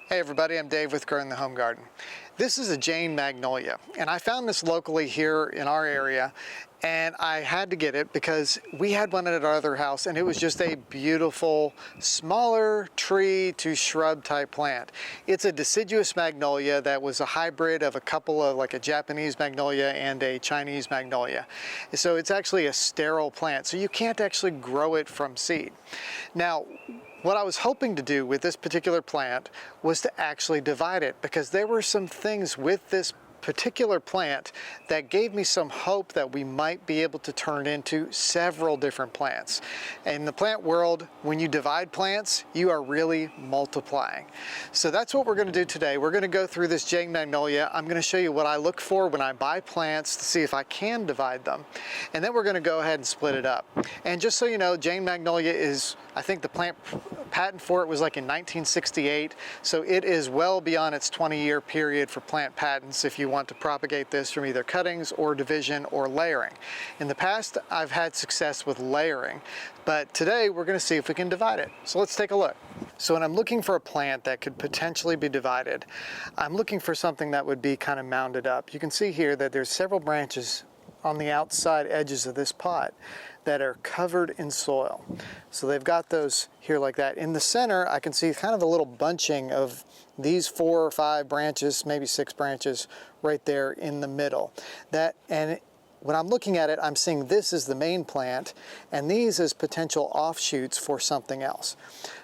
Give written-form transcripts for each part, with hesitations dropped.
Hey everybody, I'm Dave with Growing the Home Garden. This is a Jane Magnolia, and I found this locally here in our area, and I had to get it because we had one at our other house and it was just a beautiful smaller tree to shrub type plant. It's a deciduous magnolia that was a hybrid of a couple of, like a Japanese magnolia and a Chinese magnolia. So it's actually a sterile plant, so you can't actually grow it from seed. Now, what I was hoping to do with this particular plant was to actually divide it, because there were some things with this particular plant that gave me some hope that we might be able to turn into several different plants. In the plant world, when you divide plants, you are really multiplying. So that's what we're going to do today. We're going to go through this Jane Magnolia. I'm going to show you what I look for when I buy plants to see if I can divide them. And then we're going to go ahead and split it up. And just so you know, Jane Magnolia is, I think the plant patent for it was like in 1968. So it is well beyond its 20-year period for plant patents if you want to propagate this from either cuttings or division or layering. In the past, I've had success with layering, but today we're going to see if we can divide it. So let's take a look. So when I'm looking for a plant that could potentially be divided, I'm looking for something that would be kind of mounded up. You can see here that there's several branches on the outside edges of this pot that are covered in soil. So they've got those here like that. In the center, I can see kind of a little bunching of these 4 or 5 branches, maybe 6 branches right there in the middle. And when I'm looking at it, I'm seeing this is the main plant and these as potential offshoots for something else.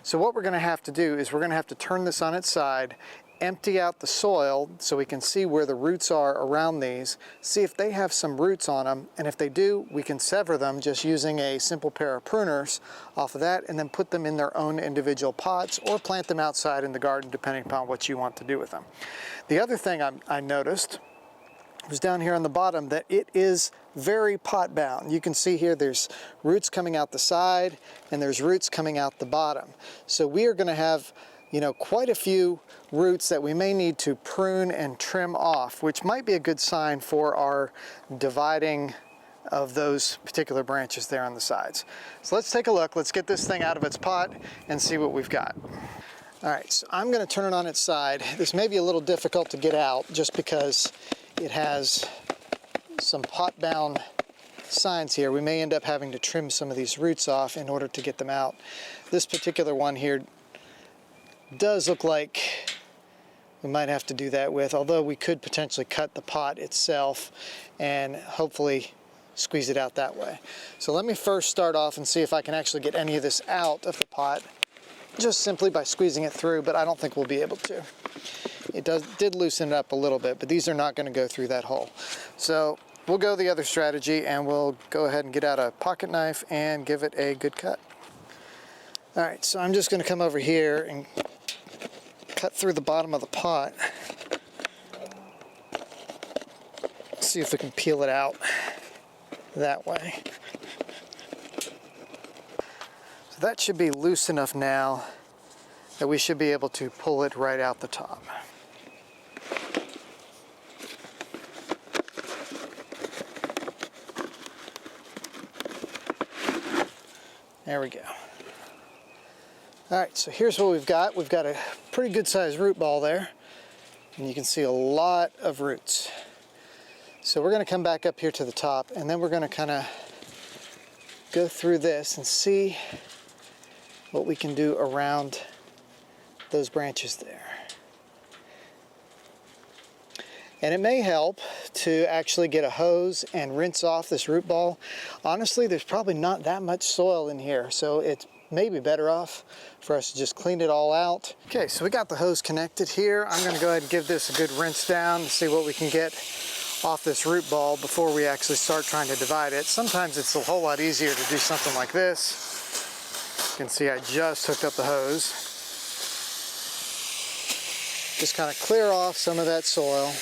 So what we're going to have to do is we're going to have to turn this on its side, empty out the soil so we can see where the roots are around these, see if they have some roots on them, and if they do, we can sever them just using a simple pair of pruners off of that, and then put them in their own individual pots or plant them outside in the garden depending upon what you want to do with them. The other thing I noticed was down here on the bottom that it is very pot bound. You can see here there's roots coming out the side and there's roots coming out the bottom. So we are going to have quite a few roots that we may need to prune and trim off, which might be a good sign for our dividing of those particular branches there on the sides. So let's take a look. Let's get this thing out of its pot and see what we've got. All right, so I'm going to turn it on its side. This may be a little difficult to get out just because it has some pot-bound signs here. We may end up having to trim some of these roots off in order to get them out. This particular one here does look like we might have to do that with, although we could potentially cut the pot itself and hopefully squeeze it out that way. So let me first start off and see if I can actually get any of this out of the pot just simply by squeezing it through, but I don't think we'll be able to. It did loosen it up a little bit, but these are not going to go through that hole. So we'll go the other strategy and we'll go ahead and get out a pocket knife and give it a good cut. All right, so I'm just going to come over here and cut through the bottom of the pot. See if we can peel it out that way. So that should be loose enough now that we should be able to pull it right out the top. There we go. All right, so here's what we've got. We've got a pretty good sized root ball there, and you can see a lot of roots. So we're going to come back up here to the top, and then we're going to kind of go through this and see what we can do around those branches there. And it may help to actually get a hose and rinse off this root ball. Honestly, there's probably not that much soil in here, so it's maybe better off for us to just clean it all out. Okay, so we got the hose connected here. I'm going to go ahead and give this a good rinse down and see what we can get off this root ball before we actually start trying to divide it. Sometimes it's a whole lot easier to do something like this. You can see I just hooked up the hose. Just kind of clear off some of that soil.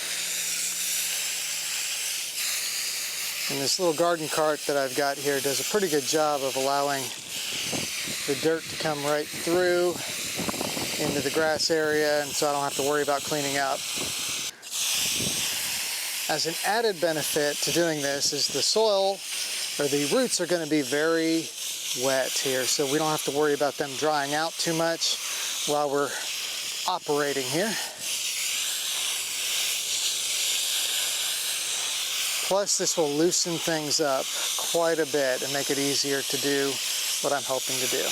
And this little garden cart that I've got here does a pretty good job of allowing the dirt to come right through into the grass area, and so I don't have to worry about cleaning up. As an added benefit to doing this is the soil, or the roots, are going to be very wet here, so we don't have to worry about them drying out too much while we're operating here. Plus, this will loosen things up quite a bit and make it easier to do what I'm hoping to do.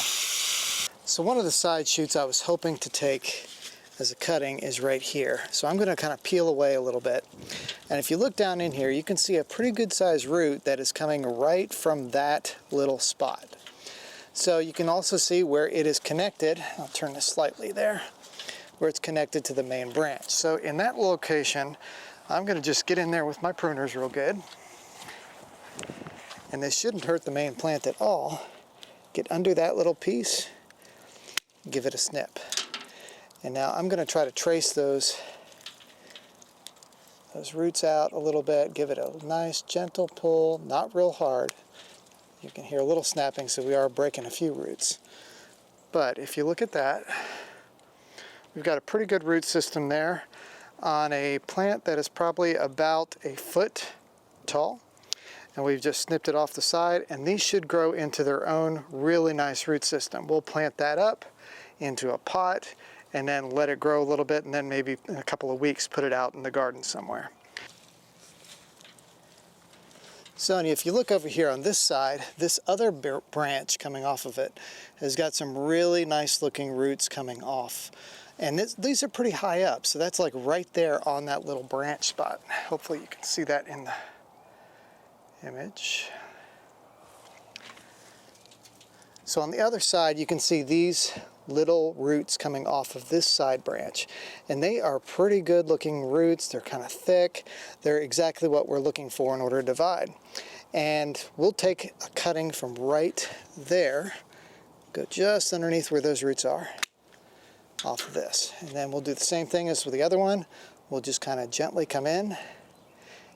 So one of the side shoots I was hoping to take as a cutting is right here. So I'm going to kind of peel away a little bit. And if you look down in here, you can see a pretty good sized root that is coming right from that little spot. So you can also see where it is connected. I'll turn this slightly there, where it's connected to the main branch. So in that location, I'm going to just get in there with my pruners real good. And this shouldn't hurt the main plant at all. Get under that little piece, give it a snip. And now I'm going to try to trace those roots out a little bit, give it a nice gentle pull, not real hard. You can hear a little snapping, so we are breaking a few roots. But if you look at that, we've got a pretty good root system there on a plant that is probably about a foot tall. And we've just snipped it off the side, and these should grow into their own really nice root system. We'll plant that up into a pot and then let it grow a little bit, and then maybe in a couple of weeks put it out in the garden somewhere. So if you look over here on this side, this other branch coming off of it has got some really nice looking roots coming off. And these are pretty high up, so that's like right there on that little branch spot. Hopefully you can see that in the image. So on the other side, you can see these little roots coming off of this side branch, and they are pretty good looking roots. They're kind of thick. They're exactly what we're looking for in order to divide. And we'll take a cutting from right there, go just underneath where those roots are, off of this. And then we'll do the same thing as with the other one. We'll just kind of gently come in,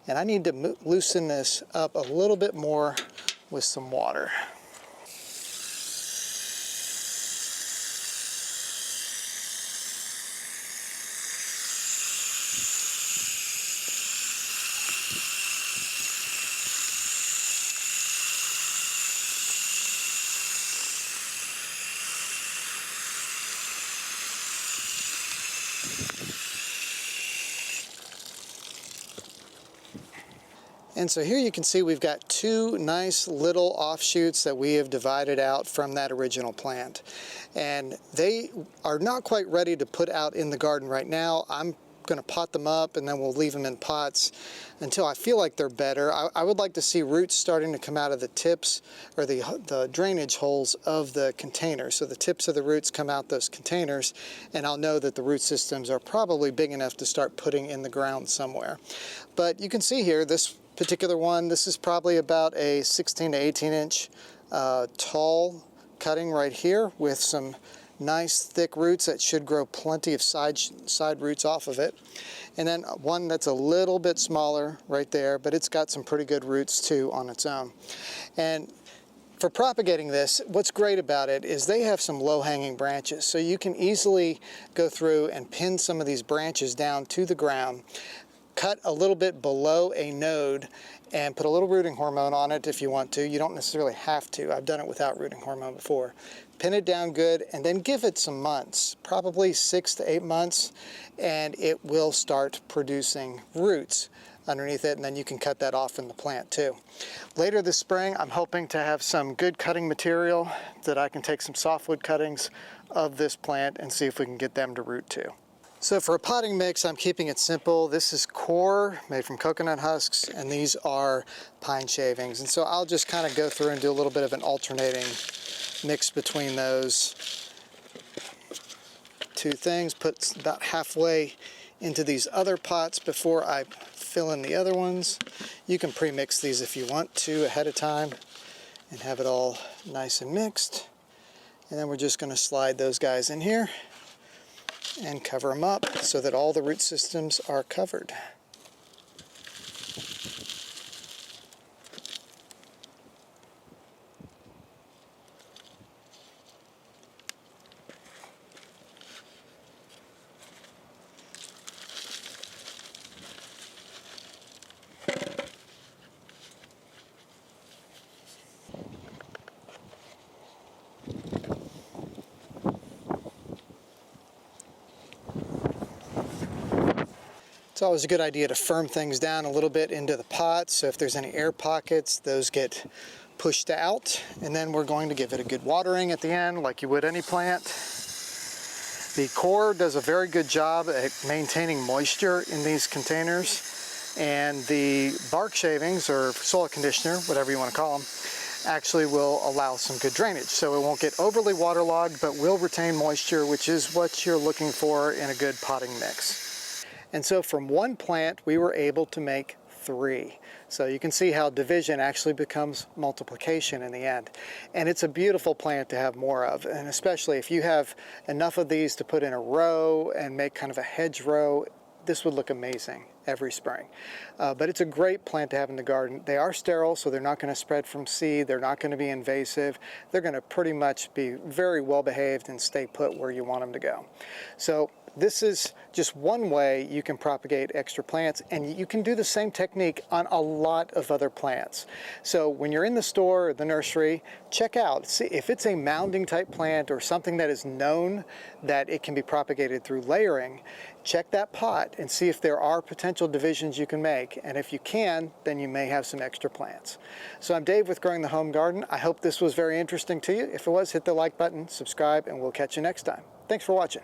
and I need to loosen this up a little bit more with some water. And so here you can see we've got two nice little offshoots that we have divided out from that original plant. And they are not quite ready to put out in the garden right now. I'm going to pot them up, and then we'll leave them in pots until I feel like they're better. I would like to see roots starting to come out of the tips or the drainage holes of the container. So the tips of the roots come out those containers, and I'll know that the root systems are probably big enough to start putting in the ground somewhere. But you can see here, this particular one, this is probably about a 16 to 18 inch tall cutting right here with some nice thick roots that should grow plenty of side roots off of it. And then one that's a little bit smaller right there, but it's got some pretty good roots too on its own. And for propagating this, what's great about it is they have some low-hanging branches, so you can easily go through and pin some of these branches down to the ground, cut a little bit below a node, and put a little rooting hormone on it if you want to. You don't necessarily have to. I've done it without rooting hormone before. Pin it down good, and then give it some months, probably 6 to 8 months, and it will start producing roots underneath it, and then you can cut that off in the plant too. Later this spring, I'm hoping to have some good cutting material that I can take some softwood cuttings of this plant and see if we can get them to root too. So for a potting mix, I'm keeping it simple. This is Coir, made from coconut husks, and these are pine shavings. And so I'll just kind of go through and do a little bit of an alternating mix between those two things. Put about halfway into these other pots before I fill in the other ones. You can pre-mix these if you want to ahead of time and have it all nice and mixed. And then we're just going to slide those guys in here and cover them up so that all the root systems are covered. It's always a good idea to firm things down a little bit into the pot, so if there's any air pockets, those get pushed out. And then we're going to give it a good watering at the end, like you would any plant. The Coir does a very good job at maintaining moisture in these containers, and the bark shavings, or soil conditioner, whatever you want to call them, actually will allow some good drainage. So it won't get overly waterlogged, but will retain moisture, which is what you're looking for in a good potting mix. And so from one plant, we were able to make 3. So you can see how division actually becomes multiplication in the end. And it's a beautiful plant to have more of, and especially if you have enough of these to put in a row and make kind of a hedge row, this would look amazing every spring. But it's a great plant to have in the garden. They are sterile, so they're not going to spread from seed. They're not going to be invasive. They're going to pretty much be very well behaved and stay put where you want them to go. So this is just one way you can propagate extra plants, and you can do the same technique on a lot of other plants. So when you're in the store or the nursery, check out, see if it's a mounding type plant or something that is known that it can be propagated through layering. Check that pot and see if there are potential divisions you can make, and if you can, then you may have some extra plants. So I'm Dave with Growing the Home Garden. I hope this was very interesting to you. If it was, hit the like button, subscribe, and we'll catch you next time. Thanks for watching.